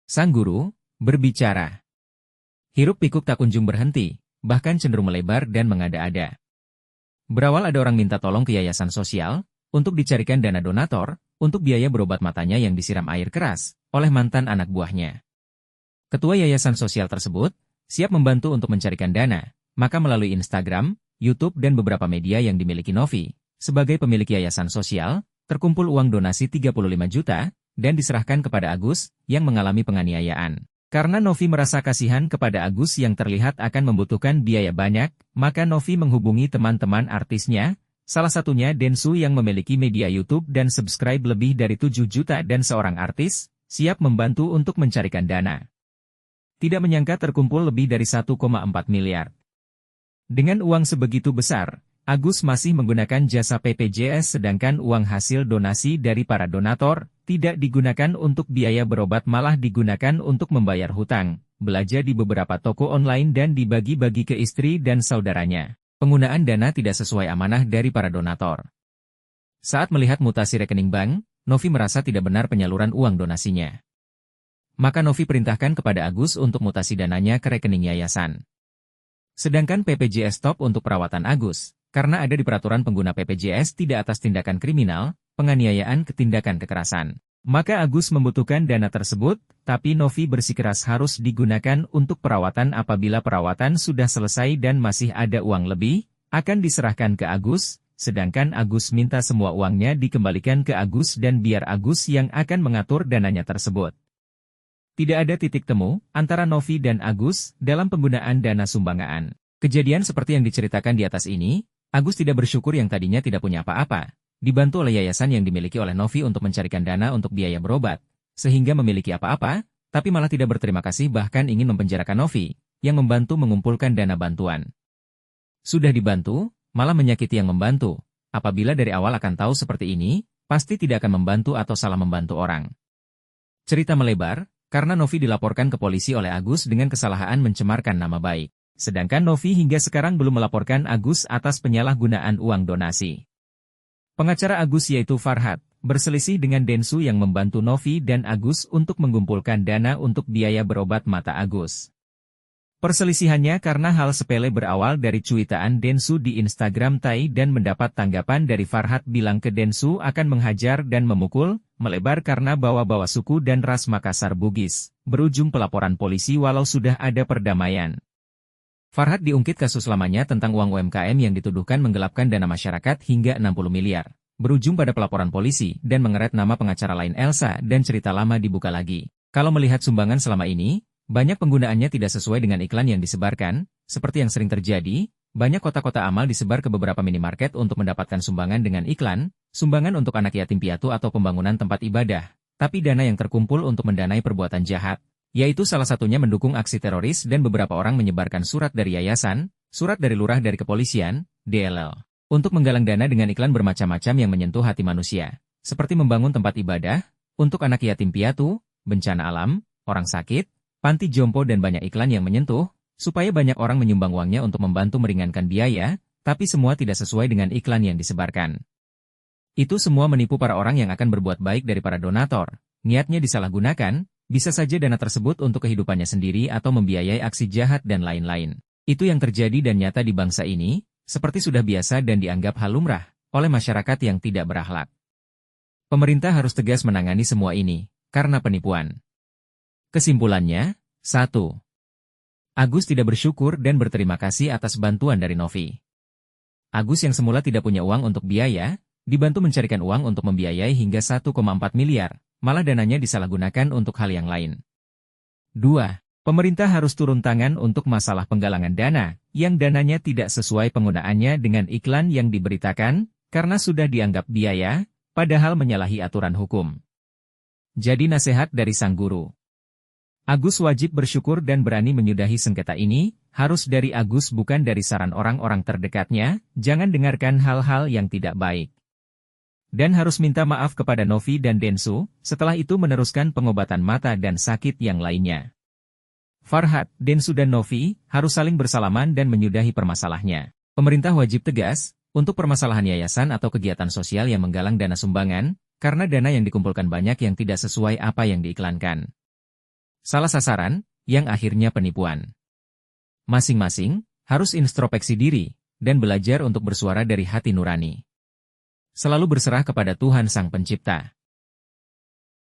Sang guru berbicara. Hiruk-pikuk tak kunjung berhenti, bahkan cenderung melebar dan mengada-ada. Berawal ada orang minta tolong ke yayasan sosial, untuk dicarikan dana donator, untuk biaya berobat matanya yang disiram air keras, oleh mantan anak buahnya. Ketua yayasan sosial tersebut, siap membantu untuk mencarikan dana, maka melalui Instagram, YouTube dan beberapa media yang dimiliki Novi, sebagai pemilik yayasan sosial, terkumpul uang donasi 35 juta, dan diserahkan kepada Agus, yang mengalami penganiayaan. Karena Novi merasa kasihan kepada Agus yang terlihat akan membutuhkan biaya banyak, maka Novi menghubungi teman-teman artisnya, salah satunya Densu yang memiliki media YouTube dan subscribe lebih dari 7 juta dan seorang artis, siap membantu untuk mencarikan dana. Tidak menyangka terkumpul lebih dari 1,4 miliar. Dengan uang sebegitu besar, Agus masih menggunakan jasa BPJS sedangkan uang hasil donasi dari para donator, tidak digunakan untuk biaya berobat malah digunakan untuk membayar hutang, belanja di beberapa toko online dan dibagi-bagi ke istri dan saudaranya. Penggunaan dana tidak sesuai amanah dari para donator. Saat melihat mutasi rekening bank, Novi merasa tidak benar penyaluran uang donasinya. Maka Novi perintahkan kepada Agus untuk mutasi dananya ke rekening yayasan. Sedangkan BPJS stop untuk perawatan Agus, karena ada di peraturan pengguna BPJS tidak atas tindakan kriminal, penganiayaan ke tindakan kekerasan. Maka Agus membutuhkan dana tersebut, tapi Novi bersikeras harus digunakan untuk perawatan apabila perawatan sudah selesai dan masih ada uang lebih, akan diserahkan ke Agus, sedangkan Agus minta semua uangnya dikembalikan ke Agus dan biar Agus yang akan mengatur dananya tersebut. Tidak ada titik temu antara Novi dan Agus dalam penggunaan dana sumbangan. Kejadian seperti yang diceritakan di atas ini, Agus tidak bersyukur yang tadinya tidak punya apa-apa, dibantu oleh yayasan yang dimiliki oleh Novi untuk mencarikan dana untuk biaya berobat, sehingga memiliki apa-apa, tapi malah tidak berterima kasih bahkan ingin mempenjarakan Novi, yang membantu mengumpulkan dana bantuan. Sudah dibantu, malah menyakiti yang membantu, apabila dari awal akan tahu seperti ini, pasti tidak akan membantu atau salah membantu orang. Cerita melebar, karena Novi dilaporkan ke polisi oleh Agus dengan kesalahan mencemarkan nama baik. Sedangkan Novi hingga sekarang belum melaporkan Agus atas penyalahgunaan uang donasi. Pengacara Agus yaitu Farhad, berselisih dengan Densu yang membantu Novi dan Agus untuk mengumpulkan dana untuk biaya berobat mata Agus. Perselisihannya karena hal sepele berawal dari cuitan Densu di Instagram Tai dan mendapat tanggapan dari Farhad bilang ke Densu akan menghajar dan memukul, melebar karena bawa-bawa suku dan ras Makassar Bugis, berujung pelaporan polisi walau sudah ada perdamaian. Farhad diungkit kasus lamanya tentang uang UMKM yang dituduhkan menggelapkan dana masyarakat hingga 60 miliar, berujung pada pelaporan polisi dan mengeret nama pengacara lain Elsa dan cerita lama dibuka lagi. Kalau melihat sumbangan selama ini, banyak penggunaannya tidak sesuai dengan iklan yang disebarkan, seperti yang sering terjadi, banyak kota-kota amal disebar ke beberapa minimarket untuk mendapatkan sumbangan dengan iklan, sumbangan untuk anak yatim piatu atau pembangunan tempat ibadah, tapi dana yang terkumpul untuk mendanai perbuatan jahat, yaitu salah satunya mendukung aksi teroris dan beberapa orang menyebarkan surat dari yayasan, surat dari lurah dari kepolisian, DLL, untuk menggalang dana dengan iklan bermacam-macam yang menyentuh hati manusia, seperti membangun tempat ibadah, untuk anak yatim piatu, bencana alam, orang sakit, panti jompo dan banyak iklan yang menyentuh, supaya banyak orang menyumbang uangnya untuk membantu meringankan biaya, tapi semua tidak sesuai dengan iklan yang disebarkan. Itu semua menipu para orang yang akan berbuat baik dari para donator, niatnya disalahgunakan, bisa saja dana tersebut untuk kehidupannya sendiri atau membiayai aksi jahat dan lain-lain. Itu yang terjadi dan nyata di bangsa ini, seperti sudah biasa dan dianggap hal lumrah oleh masyarakat yang tidak berakhlak. Pemerintah harus tegas menangani semua ini, karena penipuan. Kesimpulannya, 1. Agus tidak bersyukur dan berterima kasih atas bantuan dari Novi. Agus yang semula tidak punya uang untuk biaya, dibantu mencarikan uang untuk membiayai hingga 1,4 miliar. Malah dananya disalahgunakan untuk hal yang lain. 2. Pemerintah harus turun tangan untuk masalah penggalangan dana, yang dananya tidak sesuai penggunaannya dengan iklan yang diberitakan, karena sudah dianggap biaya, padahal menyalahi aturan hukum. Jadi nasihat dari sang guru. Agus wajib bersyukur dan berani menyudahi sengketa ini, harus dari Agus bukan dari saran orang-orang terdekatnya, jangan dengarkan hal-hal yang tidak baik. Dan harus minta maaf kepada Novi dan Densu, setelah itu meneruskan pengobatan mata dan sakit yang lainnya. Farhad, Densu dan Novi, harus saling bersalaman dan menyudahi permasalahannya. Pemerintah wajib tegas, untuk permasalahan yayasan atau kegiatan sosial yang menggalang dana sumbangan, karena dana yang dikumpulkan banyak yang tidak sesuai apa yang diiklankan. Salah sasaran, yang akhirnya penipuan. Masing-masing harus introspeksi diri dan belajar untuk bersuara dari hati nurani. Selalu berserah kepada Tuhan Sang Pencipta.